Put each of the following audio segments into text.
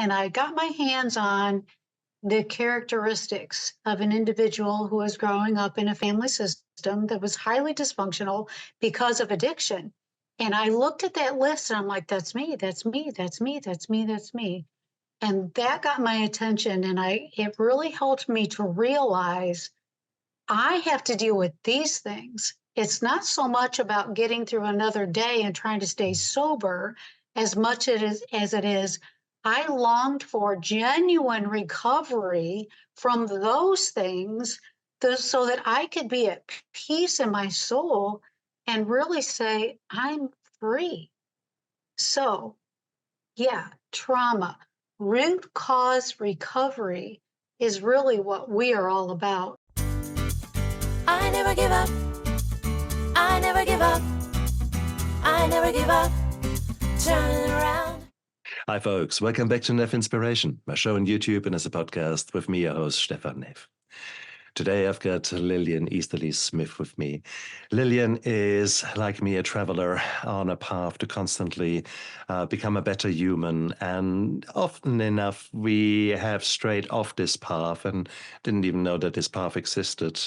and I got my hands on the characteristics of an individual who was growing up in a family system that was highly dysfunctional because of addiction. And I looked at that list and I'm like, that's me, that's me, that's me, that's me, that's me. And that got my attention. And it really helped me to realize I have to deal with these things. It's not so much about getting through another day and trying to stay sober as much as it is I longed for genuine recovery from those things so that I could be at peace in my soul and really say, I'm free. So, yeah, trauma, root cause recovery is really what we are all about. I never give up. I never give up. I never give up. Turn around. Hi, folks. Welcome back to Neff Inspiration, my show on YouTube and as a podcast with me, your host, Stephan Neff. Today, I've got Lillian Easterly-Smith with me. Lillian is, like me, a traveler on a path to constantly become a better human. And often enough, we have strayed off this path and didn't even know that this path existed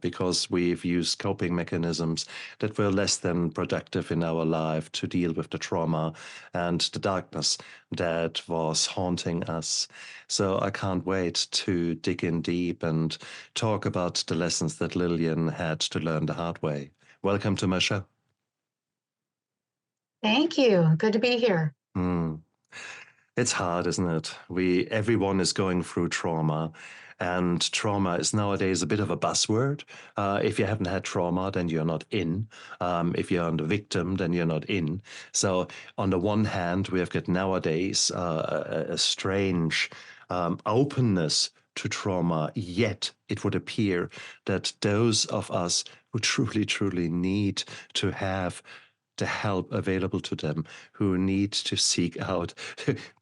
because we've used coping mechanisms that were less than productive in our life to deal with the trauma and the darkness that was haunting us. So I can't wait to dig in deep and talk about the lessons that Lillian had to learn the hard way. Welcome to my show. Thank you. Good to be here. It's hard, isn't it? Everyone is going through trauma, and trauma is nowadays a bit of a buzzword. If you haven't had trauma, then you're not in. If you're the victim, then you're not in. So on the one hand, we have got nowadays a strange openness to trauma, yet it would appear that those of us who truly, truly need to have the help available to them, who need to seek out,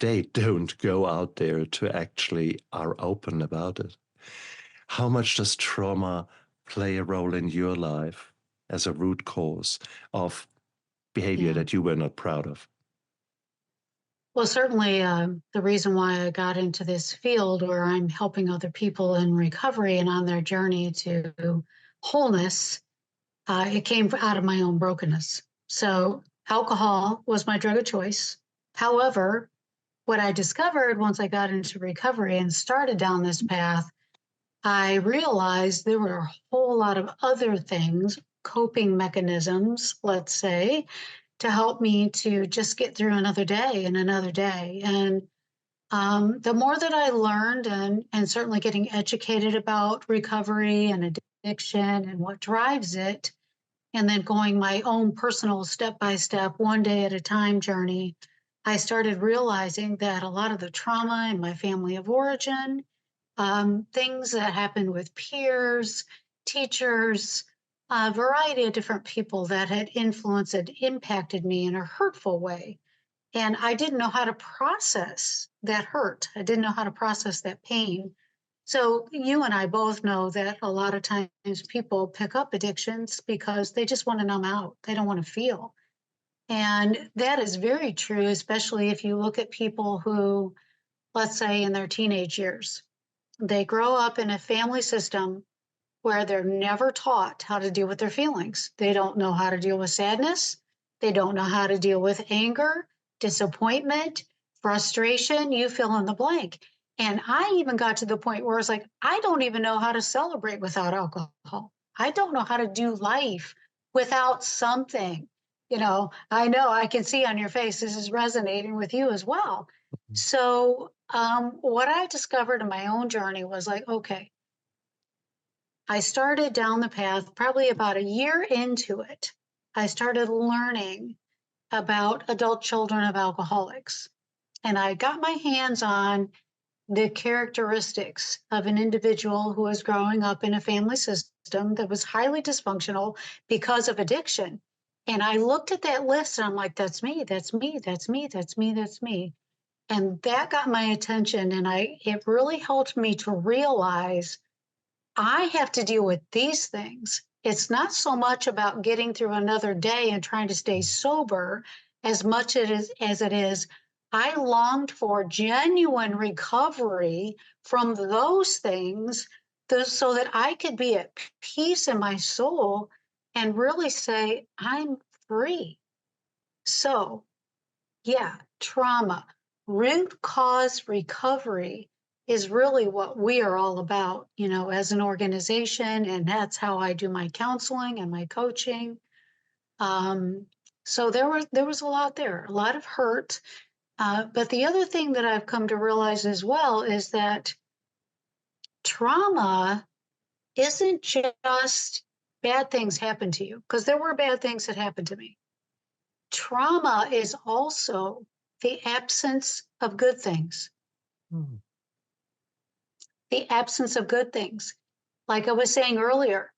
they don't go out there to actually are open about it. How much does trauma play a role in your life as a root cause of behavior that you were not proud of? Well, certainly the reason why I got into this field where I'm helping other people in recovery and on their journey to wholeness, it came out of my own brokenness. So alcohol was my drug of choice. However, what I discovered once I got into recovery and started down this path, I realized there were a whole lot of other things, coping mechanisms, let's say, to help me to just get through another day and another day. And the more that I learned and certainly getting educated about recovery and addiction and what drives it, and then going my own personal step-by-step, one day at a time journey, I started realizing that a lot of the trauma in my family of origin, things that happened with peers, teachers, a variety of different people that had influenced and impacted me in a hurtful way. And I didn't know how to process that hurt. I didn't know how to process that pain. So you and I both know that a lot of times people pick up addictions because they just want to numb out. They don't want to feel. And that is very true, especially if you look at people who, let's say in their teenage years, they grow up in a family system where they're never taught how to deal with their feelings. They don't know how to deal with sadness. They don't know how to deal with anger, disappointment, frustration, you fill in the blank. And I even got to the point where it's like, I don't even know how to celebrate without alcohol. I don't know how to do life without something. I know I can see on your face, this is resonating with you as well. So what I discovered in my own journey was like, okay, I started down the path probably about a year into it. I started learning about adult children of alcoholics. And I got my hands on the characteristics of an individual who was growing up in a family system that was highly dysfunctional because of addiction. And I looked at that list and I'm like, that's me, that's me, that's me, that's me, that's me. And that got my attention. And it really helped me to realize I have to deal with these things. It's not so much about getting through another day and trying to stay sober as much as it is I longed for genuine recovery from those things so that I could be at peace in my soul and really say, I'm free. So, yeah, trauma, root cause recovery is really what we are all about, as an organization. And that's how I do my counseling and my coaching. So there was a lot there, a lot of hurt. But the other thing that I've come to realize as well is that trauma isn't just bad things happen to you, because there were bad things that happened to me. Trauma is also the absence of good things. Mm. The absence of good things. Like I was saying earlier,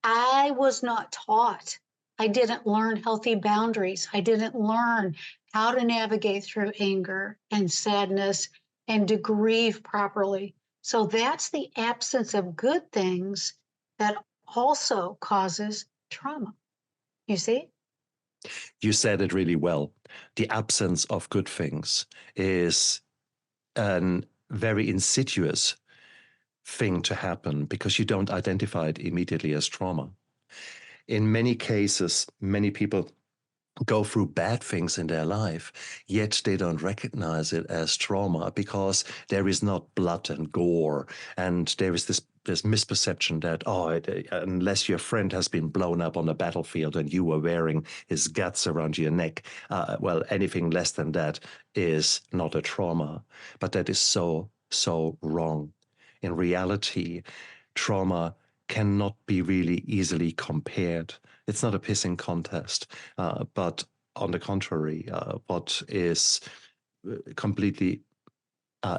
I was not taught. I didn't learn healthy boundaries. I didn't learn how to navigate through anger and sadness and to grieve properly. So that's the absence of good things that also causes trauma. You see? You said it really well. The absence of good things is a very insidious thing to happen because you don't identify it immediately as trauma. In many cases, many people go through bad things in their life, yet they don't recognize it as trauma because there is not blood and gore, and there is this misperception that unless your friend has been blown up on the battlefield and you were wearing his guts around your neck, well, anything less than that is not a trauma. But that is so wrong. In reality, trauma cannot be really easily compared. It's not a pissing contest, but on the contrary, what is completely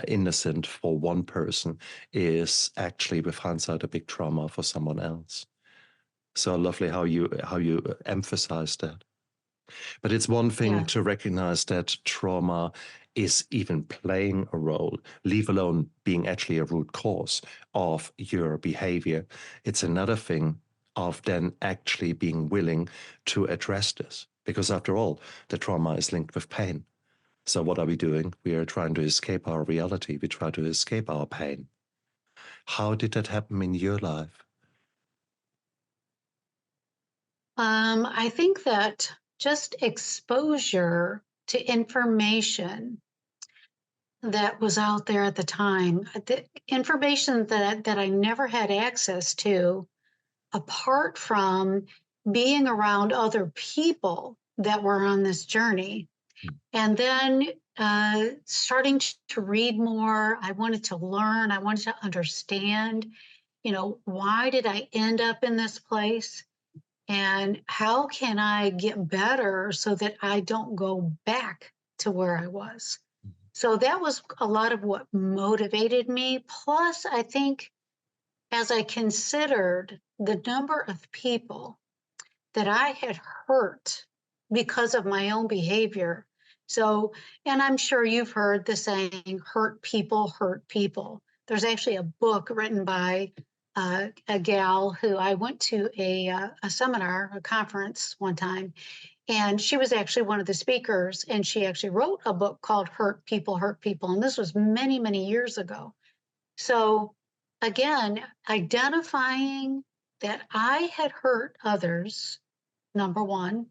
innocent for one person is actually, with hindsight, a big trauma for someone else. So lovely how you emphasize that. But it's one thing Yeah. to recognize that trauma is even playing a role, leave alone being actually a root cause of your behavior. It's another thing of then actually being willing to address this. Because after all, the trauma is linked with pain. So what are we doing? We are trying to escape our reality. We try to escape our pain. How did that happen in your life? I think that just exposure to information that was out there at the time, the information that I never had access to, apart from being around other people that were on this journey. And then starting to read more, I wanted to learn, I wanted to understand, why did I end up in this place? And how can I get better so that I don't go back to where I was? So that was a lot of what motivated me. Plus, I think as I considered the number of people that I had hurt because of my own behavior. So, and I'm sure you've heard the saying, hurt people hurt people. There's actually a book written by a gal who I went to a seminar, a conference one time, and she was actually one of the speakers, and she actually wrote a book called Hurt People, Hurt People. And this was many, many years ago. So again, identifying that I had hurt others, number one.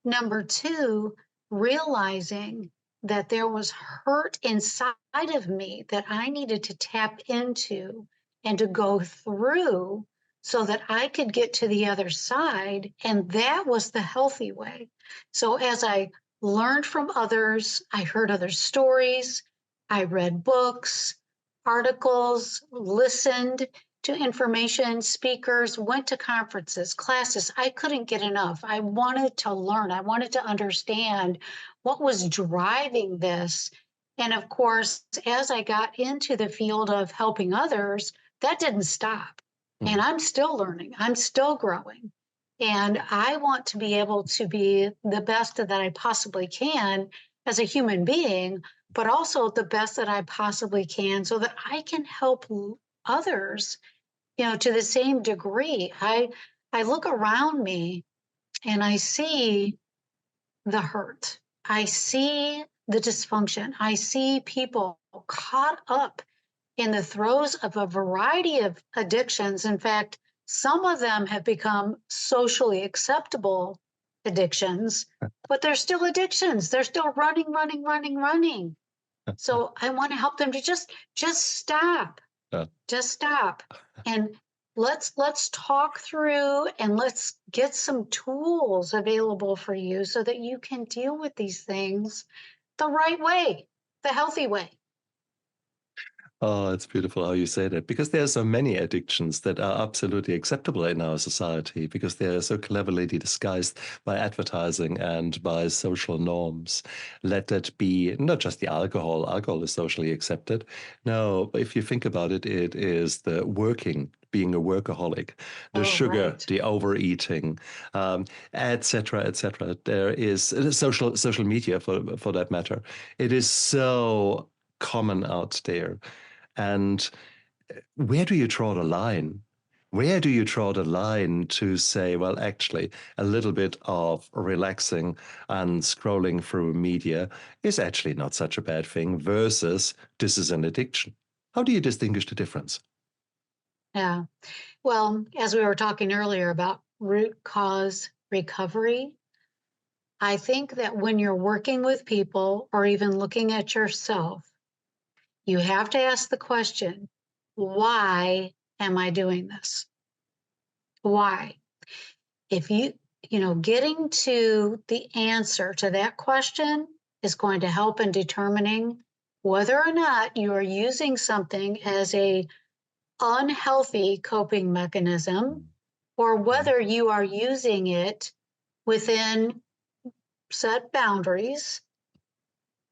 Number two, realizing that there was hurt inside of me that I needed to tap into and to go through so that I could get to the other side. And that was the healthy way. So as I learned from others, I heard other stories, I read books, articles, listened to information, speakers, went to conferences, classes. I couldn't get enough. I wanted to learn. I wanted to understand what was driving this. And of course, as I got into the field of helping others, that didn't stop. And I'm still learning. I'm still growing. And I want to be able to be the best that I possibly can as a human being, but also the best that I possibly can so that I can help others, to the same degree. I look around me and I see the hurt. I see the dysfunction. I see people caught up in the throes of a variety of addictions. In fact, some of them have become socially acceptable addictions, but they're still addictions. They're still running. So I want to help them to just stop. Yeah. Just stop. And let's talk through and let's get some tools available for you so that you can deal with these things the right way, the healthy way. Oh, it's beautiful how you say that, because there are so many addictions that are absolutely acceptable in our society because they are so cleverly disguised by advertising and by social norms. Let that be not just the alcohol. Alcohol is socially accepted. No, but if you think about it, it is the being a workaholic, the sugar, Right. the overeating, etc., etc. There is social media for that matter. It is so common out there. And where do you draw the line? Where do you draw the line to say, well, actually, a little bit of relaxing and scrolling through media is actually not such a bad thing versus this is an addiction? How do you distinguish the difference? Yeah. Well, as we were talking earlier about root cause recovery, I think that when you're working with people or even looking at yourself, you have to ask the question, why am I doing this? Why? If getting to the answer to that question is going to help in determining whether or not you are using something as a unhealthy coping mechanism or whether you are using it within set boundaries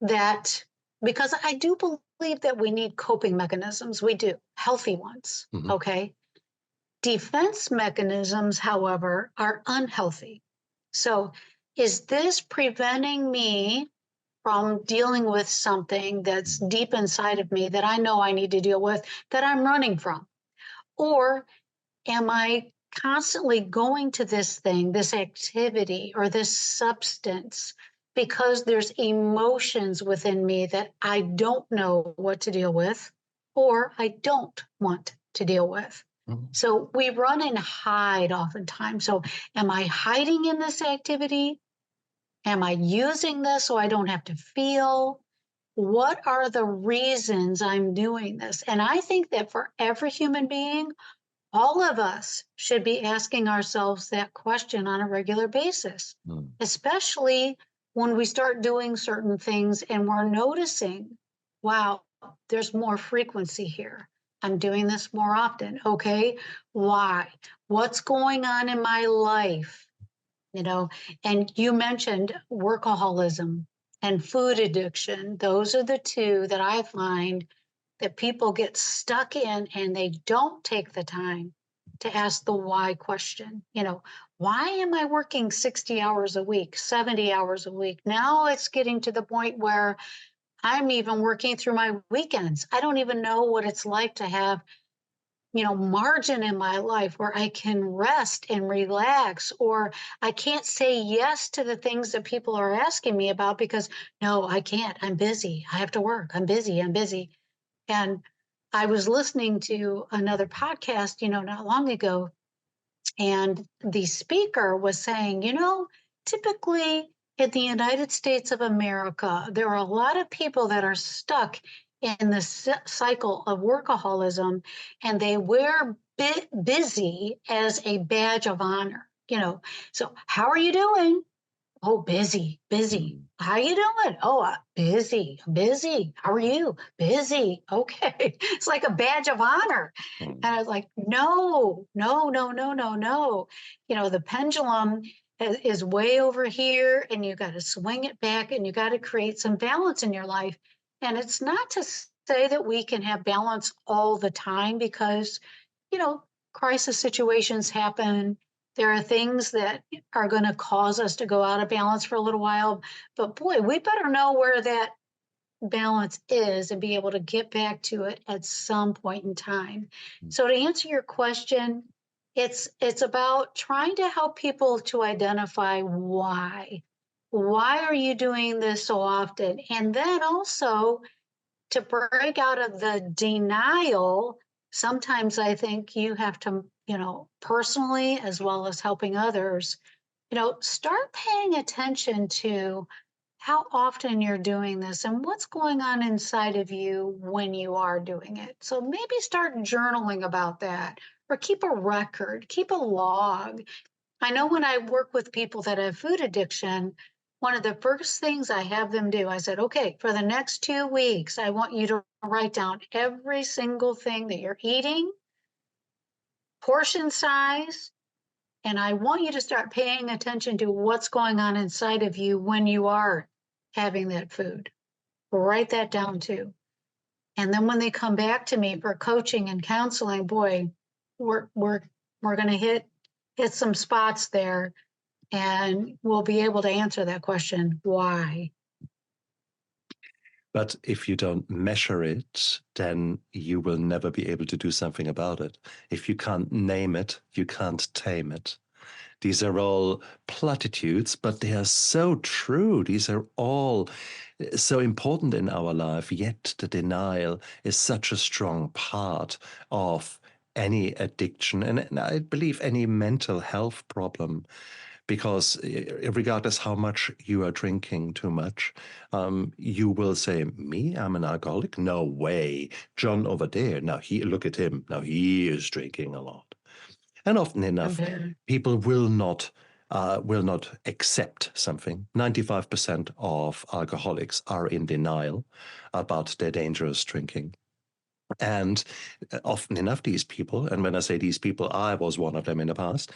that, because I do believe that we need coping mechanisms. We do, healthy ones. Mhm. Okay. Defense mechanisms, however, are unhealthy. So, is this preventing me from dealing with something that's deep inside of me that I know I need to deal with, that I'm running from? Or am I constantly going to this thing, this activity, or this substance because there's emotions within me that I don't know what to deal with or I don't want to deal with? Mhm. So we run and hide oftentimes. So, am I hiding in this activity? Am I using this so I don't have to feel? What are the reasons I'm doing this? And I think that for every human being, all of us should be asking ourselves that question on a regular basis, Mm. especially when we start doing certain things and we're noticing, wow, there's more frequency here. I'm doing this more often. Okay, why? What's going on in my life? You know, and you mentioned workaholism and food addiction. Those are the two that I find that people get stuck in and they don't take the time to ask the why question. Why am I working 60 hours a week, 70 hours a week? Now it's getting to the point where I'm even working through my weekends. I don't even know what it's like to have margin in my life where I can rest and relax, or I can't say yes to the things that people are asking me about because no, I can't. I'm busy. I have to work. I'm busy. I'm busy. And I was listening to another podcast, not long ago, and the speaker was saying, typically in the United States of America, there are a lot of people that are stuck in the cycle of workaholism and they wear busy as a badge of honor. So how are you doing? Oh, busy, busy. Mm. How you doing? Oh, busy, busy. How are you? Busy. Okay. It's like a badge of honor. Mm. And I was like, no, no, no, no, no, no. The pendulum is way over here and you got to swing it back and you got to create some balance in your life. And it's not to say that we can have balance all the time because, crisis situations happen. There are things that are going to cause us to go out of balance for a little while. But boy, we better know where that balance is and be able to get back to it at some point in time. So to answer your question, it's about trying to help people to identify why. Why are you doing this so often? And then also to break out of the denial, sometimes I think you have to, personally, as well as helping others, start paying attention to how often you're doing this and what's going on inside of you when you are doing it. So maybe start journaling about that or keep a record, keep a log. I know when I work with people that have food addiction, one of the first things I have them do, I said, okay, for the next 2 weeks, I want you to write down every single thing that you're eating, portion size, and I want you to start paying attention to what's going on inside of you when you are having that food. Write that down too. And then when they come back to me for coaching and counseling, boy, we're going to hit some spots there, and we'll be able to answer that question, why? But if you don't measure it, then you will never be able to do something about it. If you can't name it, you can't tame it. These are all platitudes, but they are so true. These are all so important in our life, yet the denial is such a strong part of any addiction and I believe any mental health problem. Because regardless how much you are drinking too much, you will say, "Me, I'm an alcoholic? No way. John over there, now look at him. Now he is drinking a lot." And often enough, people will not accept something. 95% of alcoholics are in denial about their dangerous drinking. And often enough, these people, and when I say these people, I was one of them in the past,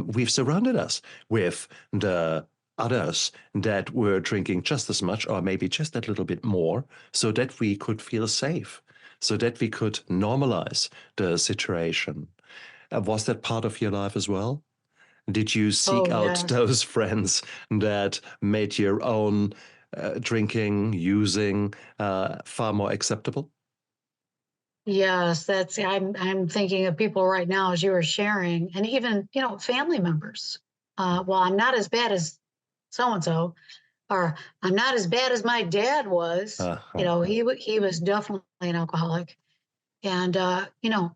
we've surrounded us with the others that were drinking just as much or maybe just a little bit more so that we could feel safe, so that we could normalize the situation. Was that part of your life as well? Did you seek out those friends that made your own drinking, using far more acceptable? Yes, I'm thinking of people right now as you were sharing, and even, family members. Well, I'm not as bad as so and so, or I'm not as bad as my dad was. He was definitely an alcoholic. And,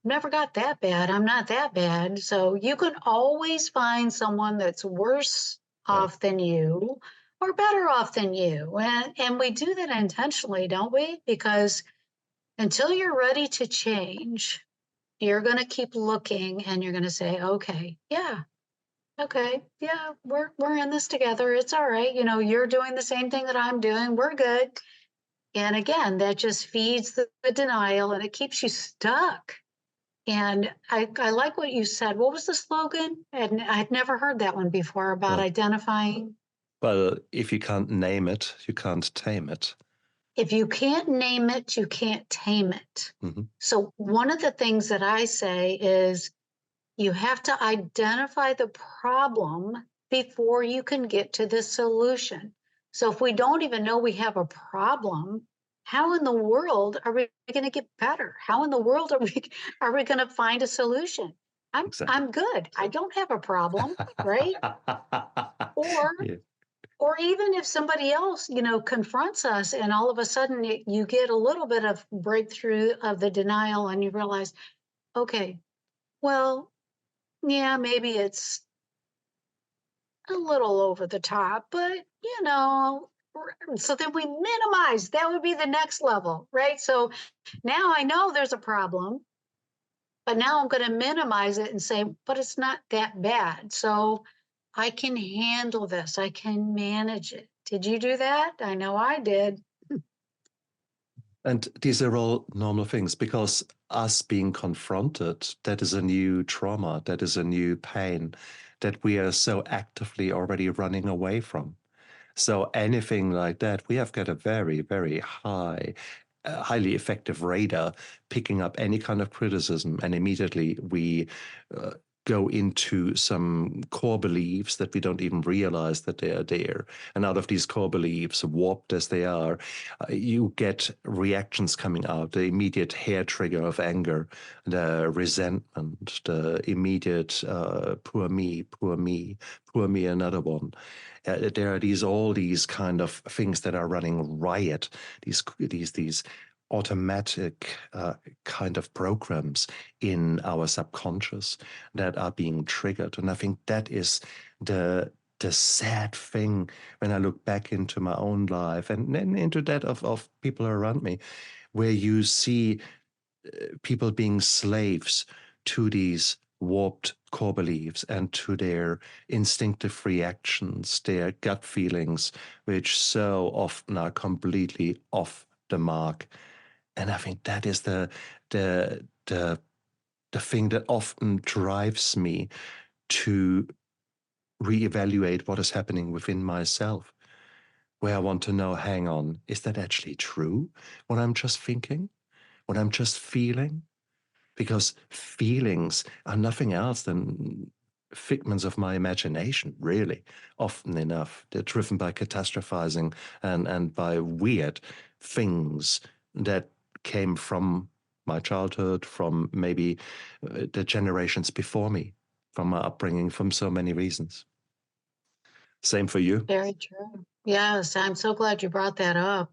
never got that bad. I'm not that bad. So you can always find someone that's worse off than you or better off than you. And we do that intentionally, don't we? Because until you're ready to change, you're going to keep looking and you're going to say, okay, yeah, we're in this together. It's all right. You're doing the same thing that I'm doing. We're good. And again, that just feeds the denial and it keeps you stuck. And I like what you said. What was the slogan? And I'd never heard that one before about identifying. Well, if you can't name it, you can't tame it. If you can't name it, you can't tame it. Mm-hmm. So one of the things that I say is you have to identify the problem before you can get to the solution. So if we don't even know we have a problem, how in the world are we going to get better? How in the world are we going to find a solution? I'm good. I don't have a problem, right? Or even if somebody else, confronts us and all of a sudden you get a little bit of breakthrough of the denial and you realize, okay, well, yeah, maybe it's a little over the top, but so then we minimize. That would be the next level, right? So now I know there's a problem, but now I'm going to minimize it and say, but it's not that bad. So I can handle this. I can manage it. Did you do that? I know I did. And these are all normal things because us being confronted, that is a new trauma, that is a new pain that we are so actively already running away from. So anything like that, we have got a very, very highly effective radar picking up any kind of criticism, and immediately we go into some core beliefs that we don't even realize that they are there. And out of these core beliefs, warped as they are, you get reactions coming out, the immediate hair trigger of anger, the resentment, the immediate poor me, poor me, poor me, another one. There are all these kind of things that are running riot, these automatic kind of programs in our subconscious that are being triggered. And I think that is the sad thing when I look back into my own life and then into that of people around me, where you see people being slaves to these warped core beliefs and to their instinctive reactions, their gut feelings, which so often are completely off the mark. And I think that is the thing that often drives me to reevaluate what is happening within myself, where I want to know, hang on, is that actually true? What I'm just thinking? What I'm just feeling? Because feelings are nothing else than figments of my imagination, really, often enough. They're driven by catastrophizing and by weird things that came from my childhood, from maybe the generations before me, from my upbringing, from so many reasons. Same for you? Very true. Yes, I'm so glad you brought that up.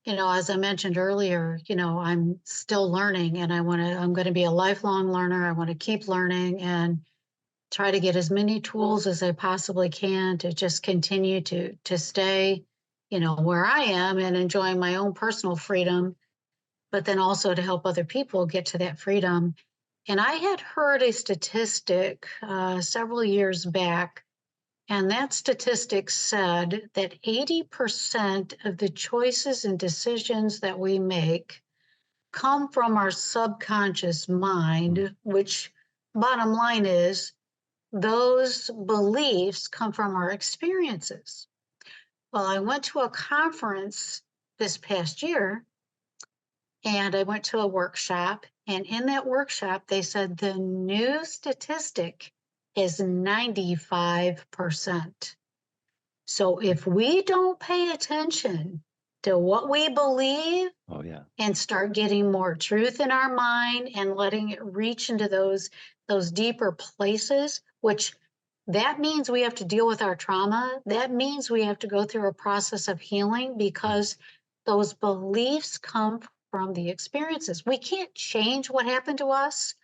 As I mentioned earlier, I'm still learning and I'm going to be a lifelong learner. I want to keep learning and try to get as many tools as I possibly can to just continue to stay, where I am and enjoying my own personal freedom, but then also to help other people get to that freedom. And I had heard a statistic several years back, and that statistic said that 80% of the choices and decisions that we make come from our subconscious mind, which bottom line is those beliefs come from our experiences. Well, I went to a conference this past year and I went to a workshop. And in that workshop, they said the new statistic is 95%. So if we don't pay attention to what we believe and start getting more truth in our mind and letting it reach into those deeper places, which that means we have to deal with our trauma. That means we have to go through a process of healing because those beliefs come from the experiences. We can't change what happened to us,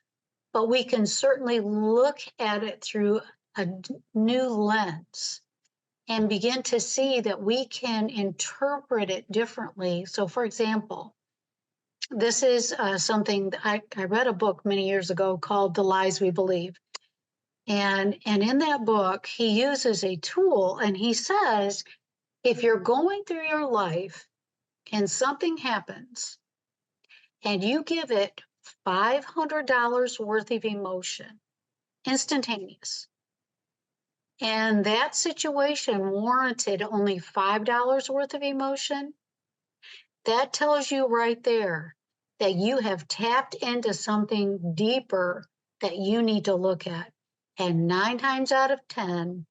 but we can certainly look at it through a new lens and begin to see that we can interpret it differently. So, for example, this is something I read a book many years ago called The Lies We Believe. And in that book, he uses a tool and he says, if you're going through your life and something happens and you give it $500 worth of emotion, instantaneous, and that situation warranted only $5 worth of emotion, that tells you right there that you have tapped into something deeper that you need to look at. And 9 times out of 10,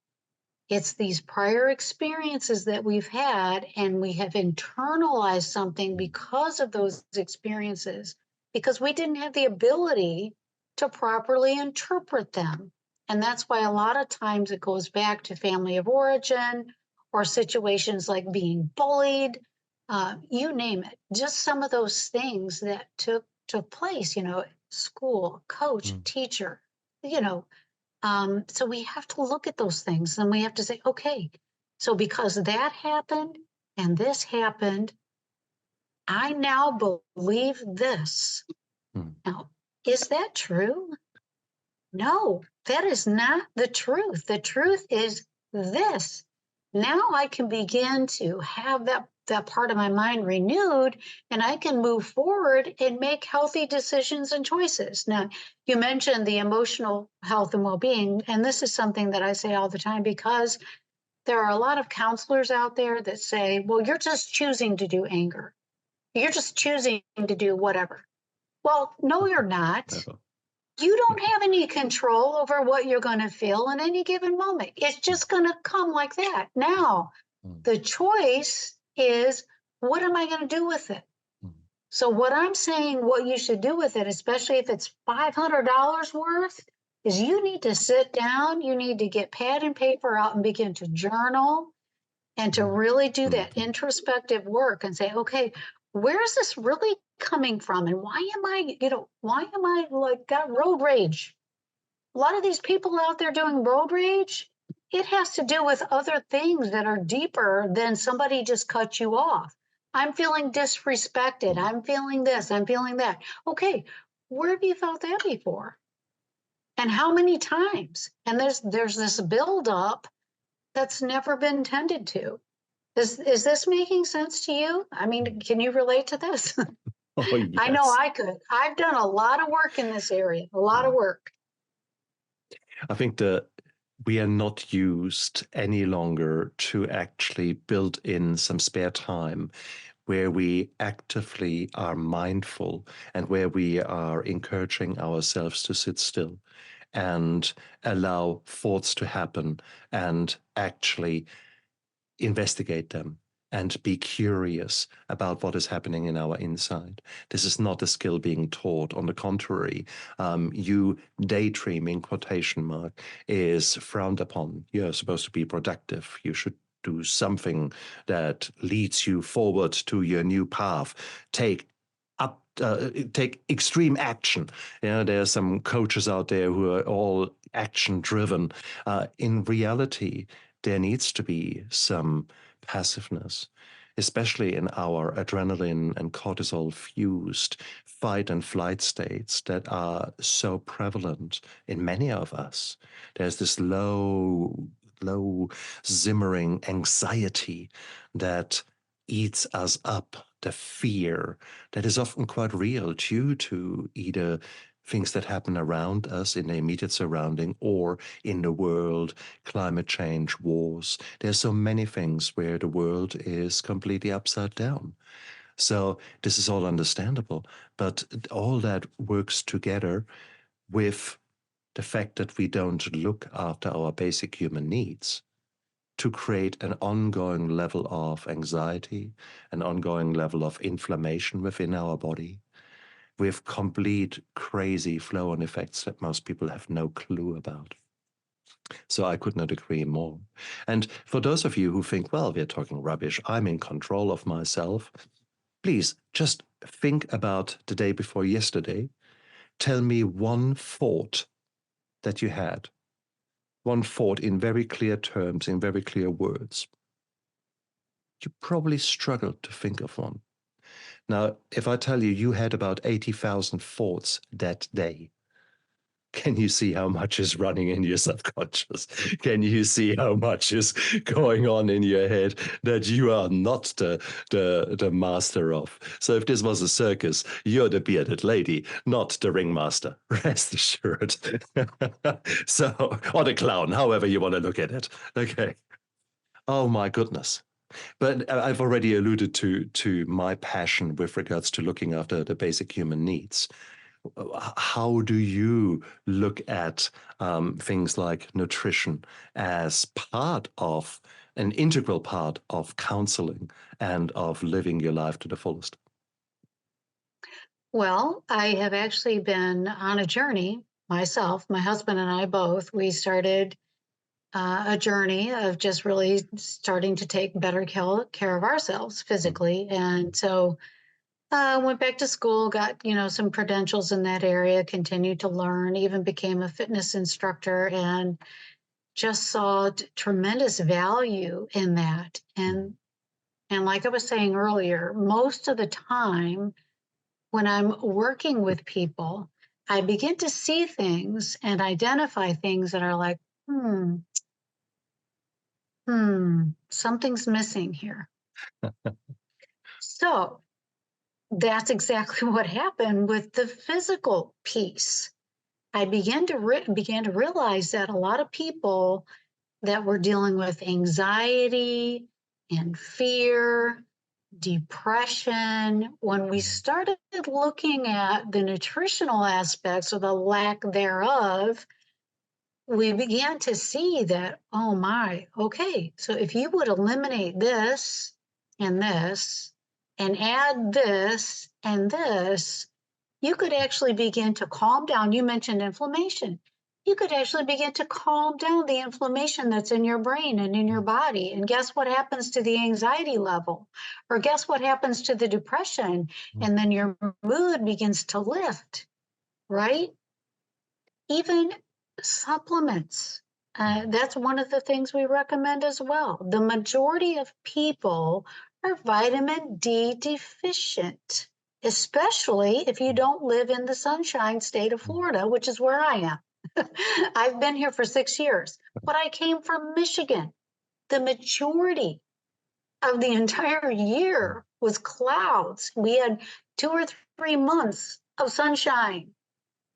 it's these prior experiences that we've had, and we have internalized something because of those experiences, because we didn't have the ability to properly interpret them. And that's why a lot of times it goes back to family of origin or situations like being bullied, you name it, just some of those things that took place, school, coach, teacher, so we have to look at those things and we have to say, okay, so because that happened and this happened, I now believe this. Now, is that true? No, that is not the truth. The truth is this. Now I can begin to have that part of my mind renewed, and I can move forward and make healthy decisions and choices. Now, you mentioned the emotional health and well-being, and this is something that I say all the time because there are a lot of counselors out there that say, well, you're just choosing to do anger. You're just choosing to do whatever. Well, no, you're not. You don't have any control over what you're going to feel in any given moment. It's just going to come like that. Now, Mm, the choice is, what am I going to do with it? mm, So what I'm saying, what you should do with it, especially if it's $500 worth, is you need to sit down, you need to get pad and paper out and begin to journal and to really do mm, that introspective work and say, okay, where is this really coming from? And why am I like got road rage? A lot of these people out there doing road rage, it has to do with other things that are deeper than somebody just cut you off. I'm feeling disrespected. mm. I'm feeling this. I'm feeling that. Okay, where have you felt that before? And how many times? And there's this buildup that's never been tended to. Is this making sense to you? I mean, can you relate to this? Oh, I know yes. I could. I've done a lot of work in this area, a lot of Mm. work. I think that we are not used any longer to actually build in some spare time where we actively are mindful and where we are encouraging ourselves to sit still and allow thoughts to happen and actually investigate them and be curious about what is happening in our inside. This is not a skill being taught. On the contrary, you daydreaming, quotation mark, is frowned upon. You're supposed to be productive. You should do something that leads you forward to your new path. Take extreme action. There are some coaches out there who are all action driven. In reality, there needs to be some passiveness, especially in our adrenaline and cortisol fused fight and flight states that are so prevalent in many of us. There's this low simmering anxiety that eats us up, the fear that is often quite real due to either things that happen around us in the immediate surrounding or in the world, climate change, wars. There's so many things where the world is completely upside down. So this is all understandable, but all that works together with the fact that we don't look after our basic human needs to create an ongoing level of anxiety, an ongoing level of inflammation within our body, with complete crazy flow-on effects that most people have no clue about. So I could not agree more. And for those of you who think, well, we're talking rubbish, I'm in control of myself, please just think about the day before yesterday. Tell me one thought that you had, one thought in very clear terms, in very clear words. You probably struggled to think of one. Now, if I tell you you had about 80,000 thoughts that day, can you see how much is running in your subconscious? Can you see how much is going on in your head that you are not the master of? So if this was a circus, you're the bearded lady, not the ringmaster. Rest assured. So, or the clown, however you want to look at it. Okay. Oh my goodness. But I've already alluded to my passion with regards to looking after the basic human needs. How do you look at things like nutrition as part of an integral part of counseling and of living your life to the fullest? Well, I have actually been on a journey myself, my husband and I both. We started a journey of just really starting to take better care of ourselves Mm, physically. And so went back to school, got, some credentials in that area, continued to learn, even became a fitness instructor and just saw tremendous value in that. mm, And like I was saying earlier, most of the time when I'm working with people, I begin to see things and identify things that are like, something's missing here. So that's exactly what happened with the physical piece. I began to realize that a lot of people that were dealing with anxiety and fear, depression. When we started looking at the nutritional aspects or the lack thereof, we began to see that, oh my, okay, so if you would eliminate this and add this and this, you could actually begin to calm down. You mentioned inflammation. You could actually begin to calm down the inflammation that's in your brain and in your body. And guess what happens to the anxiety level? Or guess what happens to the depression? And then your mood begins to lift, right? Even supplements. That's one of the things we recommend as well. The majority of people are vitamin D deficient, especially if you don't live in the sunshine state of Florida, which is where I am. I've been here for 6 years, but I came from Michigan. The majority of the entire year was clouds. We had 2 or 3 months of sunshine.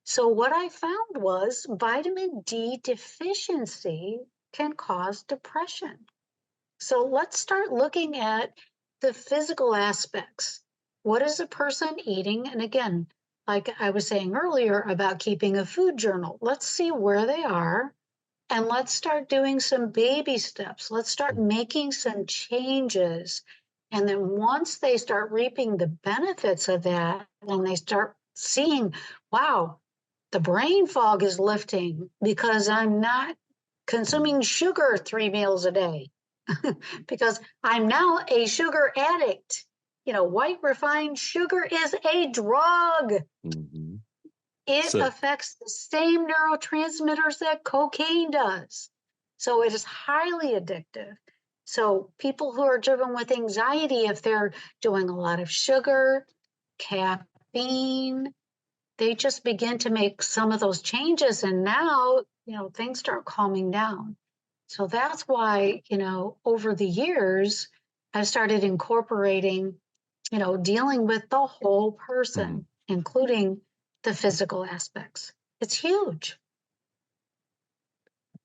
So what I found was vitamin D deficiency can cause depression. So let's start looking at the physical aspects. What is a person eating? And again, like I was saying earlier about keeping a food journal, let's see where they are and let's start doing some baby steps. Let's start making some changes. And then once they start reaping the benefits of that, and they start seeing, wow, the brain fog is lifting because I'm not consuming sugar 3 meals a day because I'm now a sugar addict. You know, white refined sugar is a drug. Mm-hmm. It affects the same neurotransmitters that cocaine does. So it is highly addictive. So people who are driven with anxiety, if they're doing a lot of sugar, caffeine, they just begin to make some of those changes. And now, you know, things start calming down. So that's why, you know, over the years, I started incorporating, you know, dealing with the whole person, including the physical aspects. It's huge.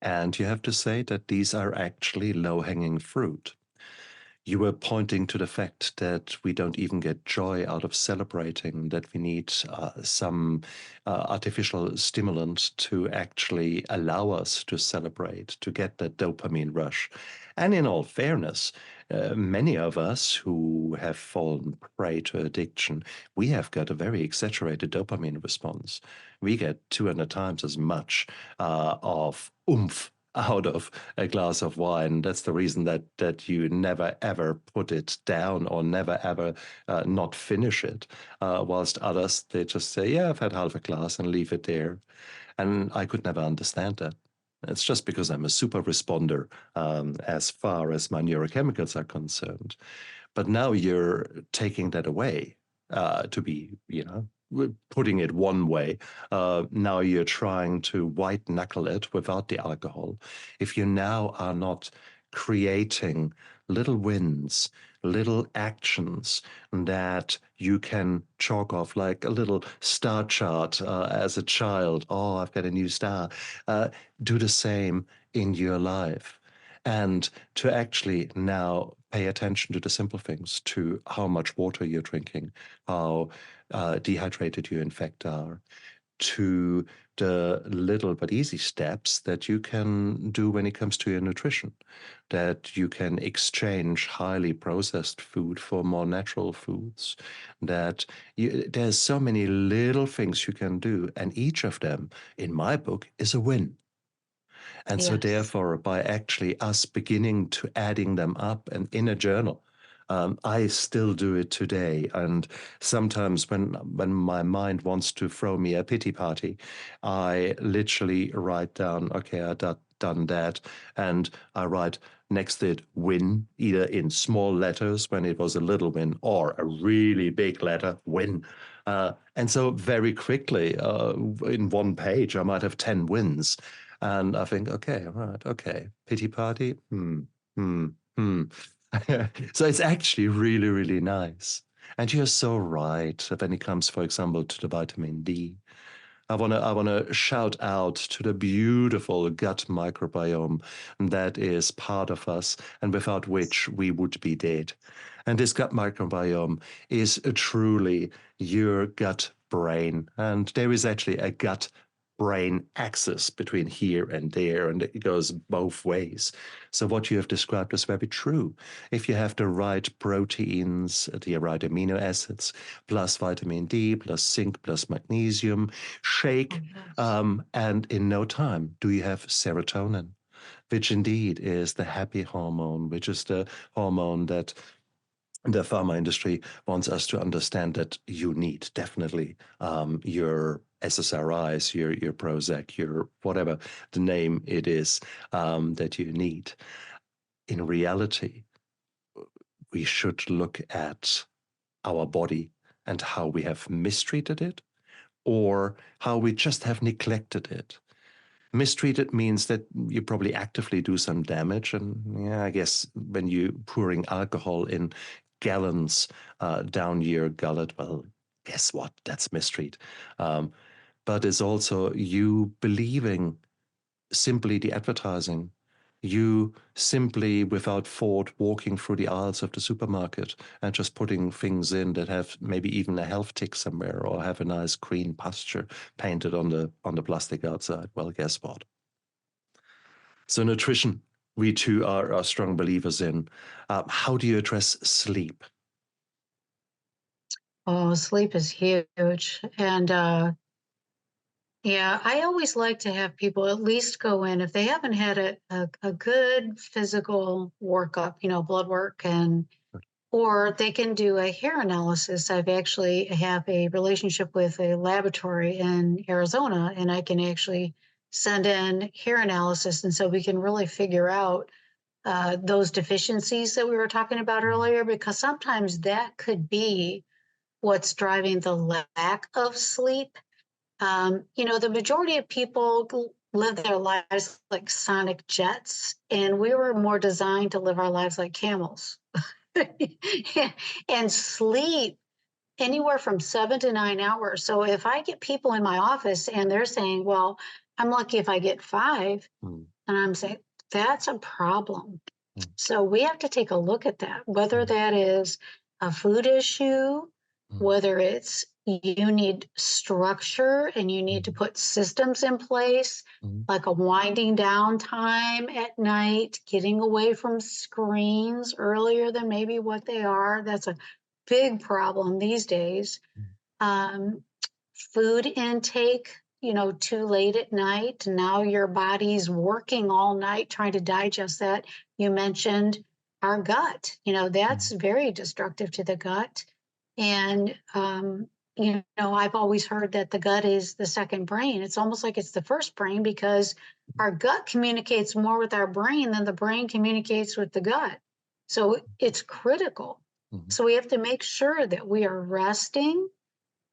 And you have to say that these are actually low-hanging fruit. You were pointing to the fact that we don't even get joy out of celebrating, that we need some artificial stimulant to actually allow us to celebrate, to get that dopamine rush. And in all fairness, many of us who have fallen prey to addiction, we have got a very exaggerated dopamine response. We get 200 times as much of oomph out of a glass of wine. That's the reason that you never ever put it down or never ever not finish it. Whilst others, they just say, yeah, I've had half a glass and leave it there. And I could never understand that. It's just because I'm a super responder as far as my neurochemicals are concerned. But now you're taking that away to be, you know, putting it one way. Now you're trying to white knuckle it without the alcohol. If you now are not creating little wins, little actions that you can chalk off like a little star chart as a child. Oh, I've got a new star. Do the same in your life. And to actually now pay attention to the simple things, to how much water you're drinking, how dehydrated you in fact are, to the little but easy steps that you can do when it comes to your nutrition, that you can exchange highly processed food for more natural foods, that there's so many little things you can do, and each of them, in my book, is a win. And so therefore, by actually us beginning to adding them up and in a journal, I still do it today. And sometimes when my mind wants to throw me a pity party, I literally write down, okay, I've done that. And I write next to it win, either in small letters when it was a little win or a really big letter, win. And so very quickly, in one page, I might have 10 wins. And I think, okay, right, okay, pity party, So it's actually really, really nice. And you're so right that when it comes, for example, to the vitamin D, I wanna shout out to the beautiful gut microbiome that is part of us and without which we would be dead. And this gut microbiome is truly your gut brain. And there is actually a gut brain axis between here and there, and it goes both ways. So what you have described is very true. If you have the right proteins, the right amino acids, plus vitamin D, plus zinc, plus magnesium, shake, Yes. and in no time do you have serotonin, which indeed is the happy hormone, which is the hormone that the pharma industry wants us to understand that you need definitely your SSRIs, your Prozac, your whatever the name it is that you need. In reality, we should look at our body and how we have mistreated it or how we just have neglected it. Mistreated means that you probably actively do some damage. And yeah, I guess when you pouring alcohol in gallons down your gullet, well, guess what? That's mistreat. Um, but it's also you believing simply the advertising, you simply without thought walking through the aisles of the supermarket and just putting things in that have maybe even a health tick somewhere or have a nice green pasture painted on the plastic outside. Well, guess what? So nutrition, we too are strong believers in. How do you address sleep? Oh, sleep is huge. And yeah, I always like to have people at least go in if they haven't had a good physical workup, blood work, and or they can do a hair analysis. I've actually have a relationship with a laboratory in Arizona, and I can actually send in hair analysis, and so we can really figure out those deficiencies that we were talking about earlier, because sometimes that could be what's driving the lack of sleep. The majority of people live their lives like sonic jets, and we were more designed to live our lives like camels and sleep anywhere from 7 to 9 hours. So if I get people in my office and they're saying, well, I'm lucky if I get 5, Mm, and I'm saying, that's a problem. mm, So we have to take a look at that, whether mm, that is a food issue, mm, whether it's you need structure and you need to mm, put systems in place, mm, like a winding down time at night, getting away from screens earlier than maybe what they are. That's a big problem these days. mm, Um, Food intake, too late at night. Now your body's working all night trying to digest that. You mentioned our gut, that's mm, very destructive to the gut. And, I've always heard that the gut is the second brain. It's almost like it's the first brain because our gut communicates more with our brain than the brain communicates with the gut. So it's critical. mm, So we have to make sure that we are resting,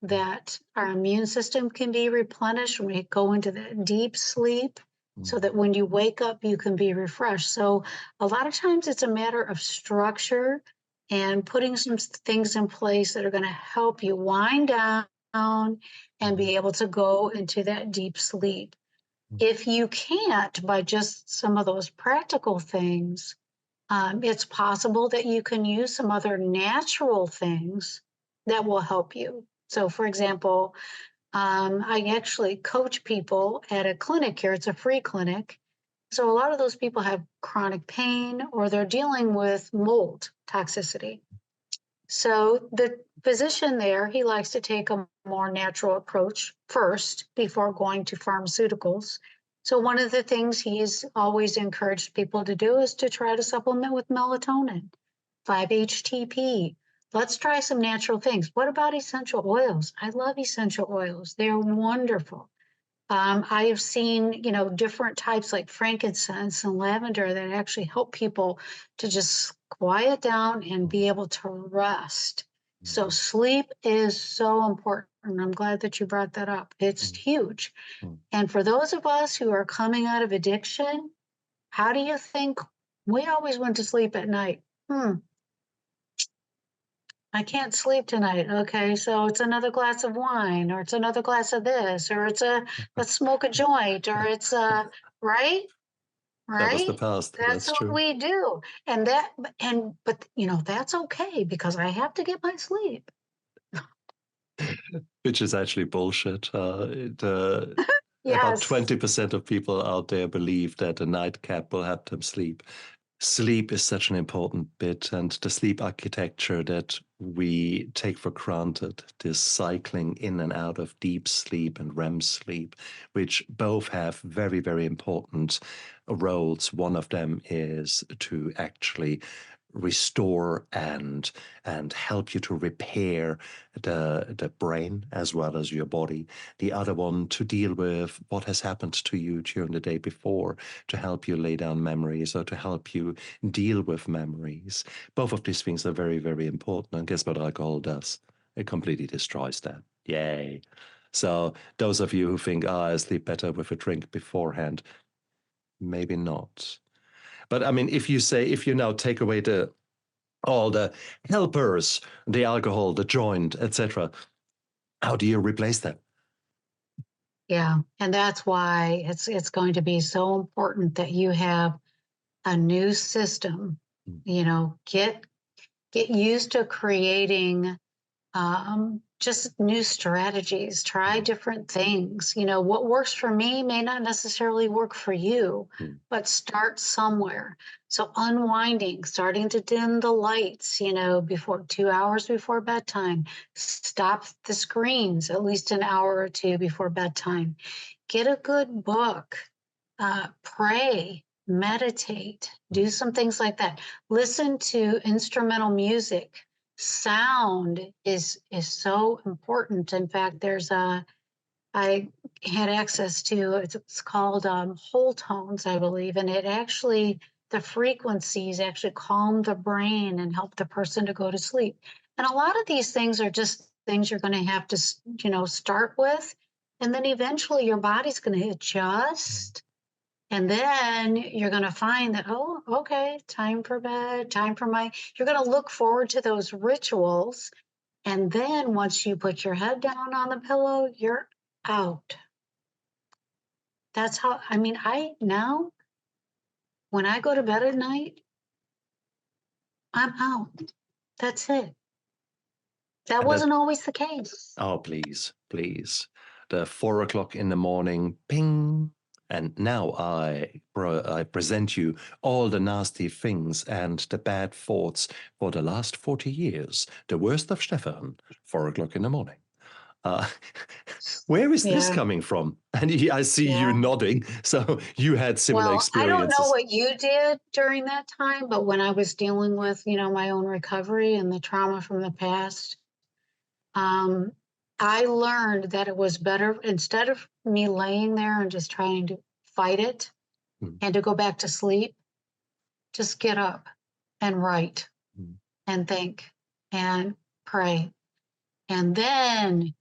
mm, that our immune system can be replenished when we go into that deep sleep, mm, so that when you wake up, you can be refreshed. So a lot of times it's a matter of structure and putting some things in place that are going to help you wind down and mm, be able to go into that deep sleep. mm, If you can't, by just some of those practical things, it's possible that you can use some other natural things that will help you. So, for example, I actually coach people at a clinic here. It's a free clinic. So, a lot of those people have chronic pain or they're dealing with mold toxicity. So, the physician there, he likes to take a more natural approach first before going to pharmaceuticals. So, one of the things he's always encouraged people to do is to try to supplement with melatonin, 5-HTP. Let's try some natural things. What about essential oils? I love essential oils. They're wonderful. I have seen, different types like frankincense and lavender that actually help people to just quiet down and mm, be able to rest. So mm, sleep is so important. I'm glad that you brought that up. It's mm, huge. mm. And for those of us who are coming out of addiction, how do you think we always went to sleep at night? I can't sleep tonight. Okay, so it's another glass of wine, or it's another glass of this, or it's let's smoke a joint, or it's right, That was the right. past. That's That's what true. we do, and but that's okay because I have to get my sleep. Which is actually bullshit. About Yes. 20% of people out there believe that a nightcap will help them sleep. Sleep is such an important bit, and the sleep architecture that we take for granted, this cycling in and out of deep sleep and REM sleep, which both have very, very important roles. One of them is to actually restore and help you to repair the brain as well as your body. The other one to deal with what has happened to you during the day before, to help you lay down memories or to help you deal with memories. Both of these things are very, very important. And guess what alcohol does? It completely destroys that. Yay. So those of you who think, I sleep better with a drink beforehand, maybe not. But I mean, if you now take away all the helpers, the alcohol, the joint, etc., how do you replace that? Yeah, and that's why it's going to be so important that you have a new system. Get used to creating just new strategies, try different things. What works for me may not necessarily work for you, but start somewhere. So unwinding, starting to dim the lights, before 2 hours before bedtime, stop the screens at least an hour or two before bedtime, get a good book, pray, meditate, do some things like that. Listen to instrumental music. Sound is so important. In fact, I had access to it's called whole tones, I believe, and the frequencies actually calm the brain and help the person to go to sleep. And a lot of these things are just things you're going to have to start with, and then eventually your body's going to adjust. And then you're going to find that, oh, okay, time for bed, you're going to look forward to those rituals. And then once you put your head down on the pillow, you're out. That's how, now when I go to bed at night, I'm out. That's it. That And that, wasn't always the case. oh, please, please. The 4 o'clock in the morning, ping. And now I present you all the nasty things and the bad thoughts for the last 40 years. The worst of Stephan, 4 o'clock in the morning. Where is this Yeah. coming from? And I see you Yeah. nodding. So you had similar Well, I don't know experiences. what you did during that time, but when I was dealing with, my own recovery and the trauma from the past, I learned that it was better instead of me laying there and just trying to fight it and to go back to sleep, just get up and write and think and pray. And then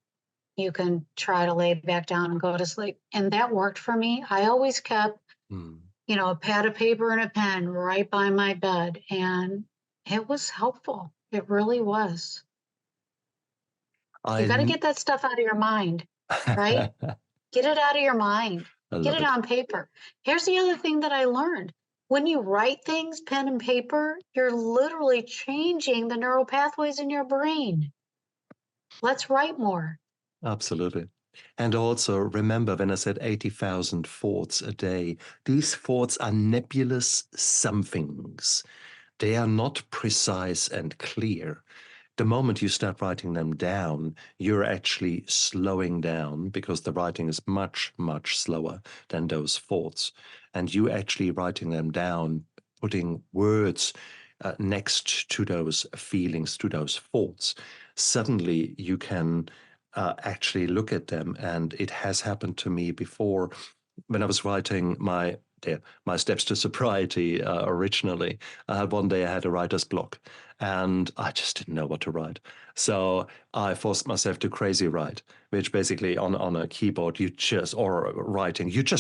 you can try to lay back down and go to sleep. And that worked for me. I always kept, a pad of paper and a pen right by my bed. And it was helpful. It really was. You got to get that stuff out of your mind, right? Get it out of your mind. Get it on paper. Here's the other thing that I learned. When you write things, pen and paper, you're literally changing the neural pathways in your brain. Let's write more. Absolutely. And also remember when I said 80,000 thoughts a day, these thoughts are nebulous somethings. They are not precise and clear. The moment you start writing them down, you're actually slowing down because the writing is much, much slower than those thoughts. And you actually writing them down, putting words next to those feelings, to those thoughts, suddenly you can actually look at them. And it has happened to me before when I was writing my steps to sobriety originally. One day I had a writer's block and I just didn't know what to write. So I forced myself to crazy write, which basically on a keyboard you just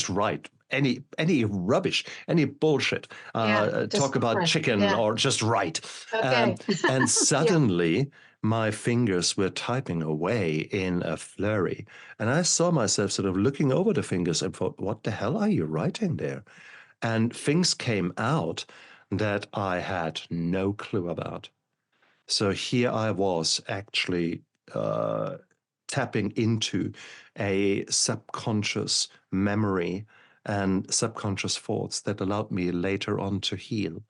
write any rubbish, any bullshit. Talk about chicken or just write. Okay. And suddenly my fingers were typing away in a flurry. And I saw myself sort of looking over the fingers and thought, what the hell are you writing there? And things came out that I had no clue about. So here I was actually tapping into a subconscious memory and subconscious thoughts that allowed me later on to heal.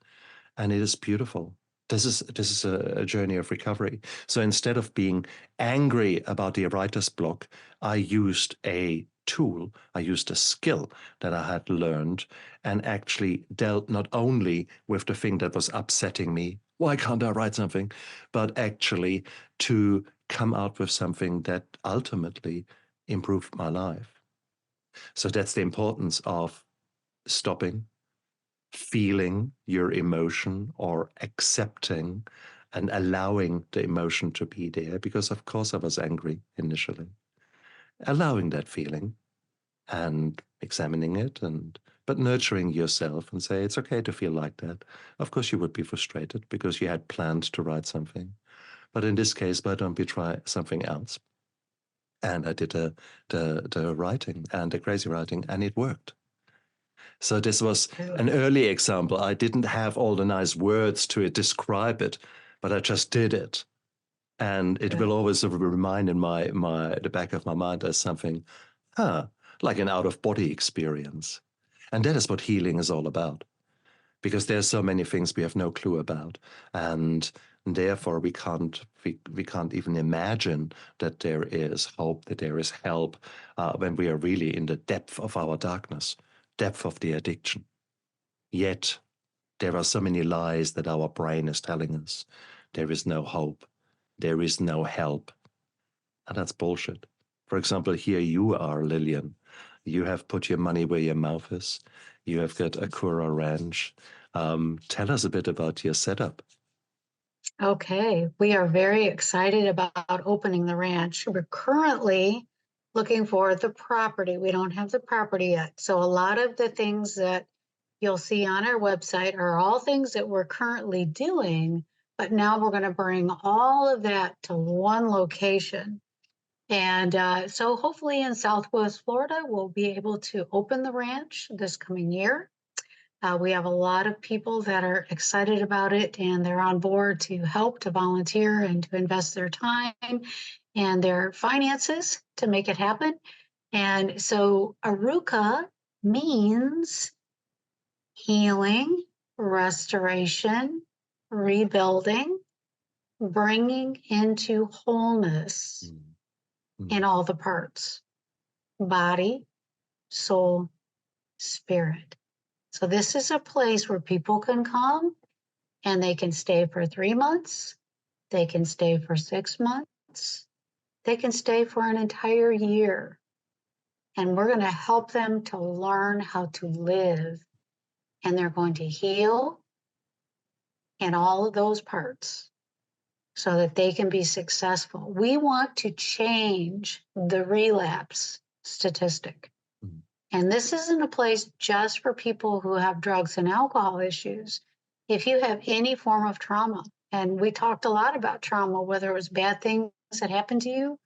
And it is beautiful. This is a journey of recovery. So instead of being angry about the writer's block, I used a tool, I used a skill that I had learned and actually dealt not only with the thing that was upsetting me, why can't I write something, but actually to come out with something that ultimately improved my life. So that's the importance of stopping, feeling your emotion or accepting and allowing the emotion to be there, because of course I was angry initially. Allowing that feeling and examining it, but nurturing yourself and say it's okay to feel like that. Of course you would be frustrated because you had planned to write something, but in this case, why don't we try something else? And I did the writing and the crazy writing, and it worked. So this was an early example. I didn't have all the nice words to describe it, but I just did it. And it will always sort of remind in the back of my mind as something, like an out-of-body experience. And that is what healing is all about. Because there's so many things we have no clue about. And therefore we can't even imagine that there is hope, that there is help when we are really in the depth of our darkness, depth of the addiction. Yet there are so many lies that our brain is telling us. There is no hope. There is no help. And that's bullshit. For example, here you are, Lillian. You have put your money where your mouth is. You have got Aruka Ranch. Tell us a bit about your setup. Okay, we are very excited about opening the ranch. We're currently looking for the property. We don't have the property yet. So a lot of the things that you'll see on our website are all things that we're currently doing, but now we're going to bring all of that to one location. And so hopefully in Southwest Florida, we'll be able to open the ranch this coming year. We have a lot of people that are excited about it, and they're on board to help, to volunteer, and to invest their time and their finances to make it happen. And so Aruka means healing, restoration, rebuilding, bringing into wholeness in all the parts, body, soul, spirit. So this is a place where people can come and they can stay for 3 months. They can stay for 6 months. They can stay for an entire year. And we're going to help them to learn how to live. And they're going to heal in all of those parts so that they can be successful. We want to change the relapse statistic. And this isn't a place just for people who have drugs and alcohol issues. If you have any form of trauma, and we talked a lot about trauma, whether it was bad things that happened to you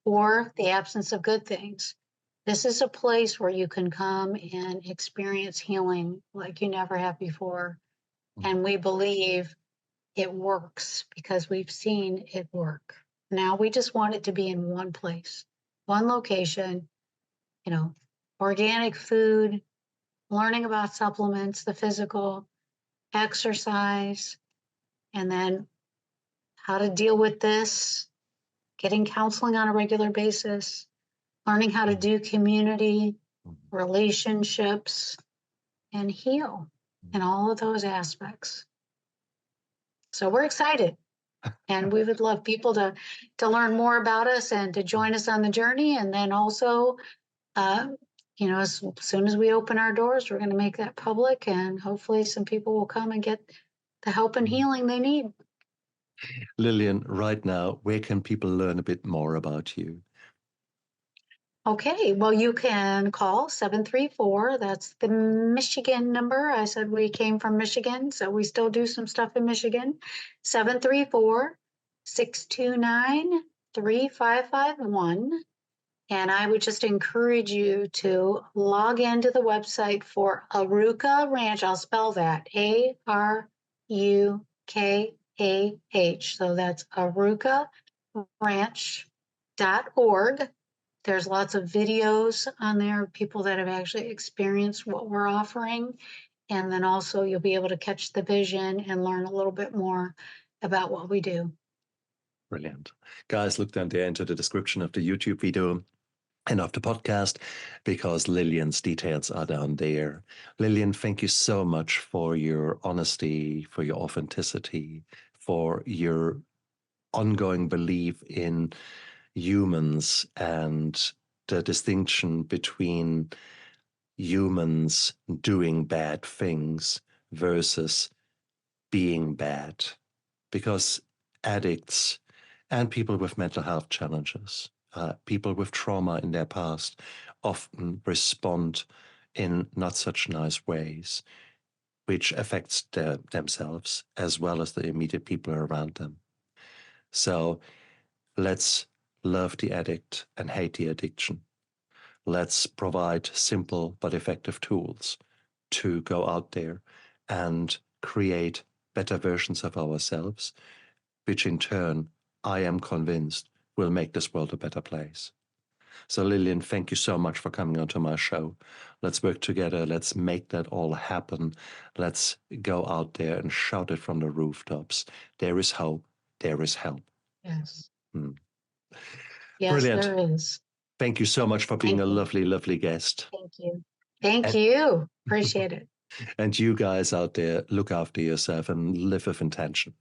or the absence of good things, this is a place where you can come and experience healing like you never have before. And we believe it works because we've seen it work. Now we just want it to be in one place, one location, organic food, learning about supplements, the physical, exercise, and then how to deal with this, getting counseling on a regular basis, learning how to do community, relationships, and heal in all of those aspects. So we're excited. And we would love people to learn more about us and to join us on the journey. And then also, as soon as we open our doors, we're going to make that public, and hopefully some people will come and get the help and healing they need. Lillian, right now, where can people learn a bit more about you? Okay, well, you can call 734. That's the Michigan number. I said we came from Michigan, so we still do some stuff in Michigan. 734 629-3551. And I would just encourage you to log into the website for Aruka Ranch. I'll spell that ARUKAH. So that's arukaranch.org. There's lots of videos on there of people that have actually experienced what we're offering. And then also you'll be able to catch the vision and learn a little bit more about what we do. Brilliant. Guys, look down there into the description of the YouTube video and of the podcast, because Lillian's details are down there. Lillian, thank you so much for your honesty, for your authenticity, for your ongoing belief in humans and the distinction between humans doing bad things versus being bad. Because addicts and people with mental health challenges, people with trauma in their past, often respond in not such nice ways, which affects themselves as well as the immediate people around them. So let's love the addict and hate the addiction. Let's provide simple but effective tools to go out there and create better versions of ourselves, which in turn, I am convinced, will make this world a better place. So Lillian, thank you so much for coming onto my show. Let's work together. Let's make that all happen. Let's go out there and shout it from the rooftops. There is hope. There is help. Yes. Yes, brilliant. There is. Thank you so much for being a lovely, lovely guest. Thank you. Thank you. Appreciate it. And you guys out there, look after yourself and live with intention.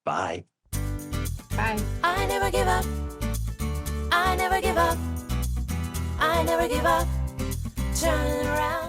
Bye. Bye. I never give up. I never give up. I never give up. Turn around.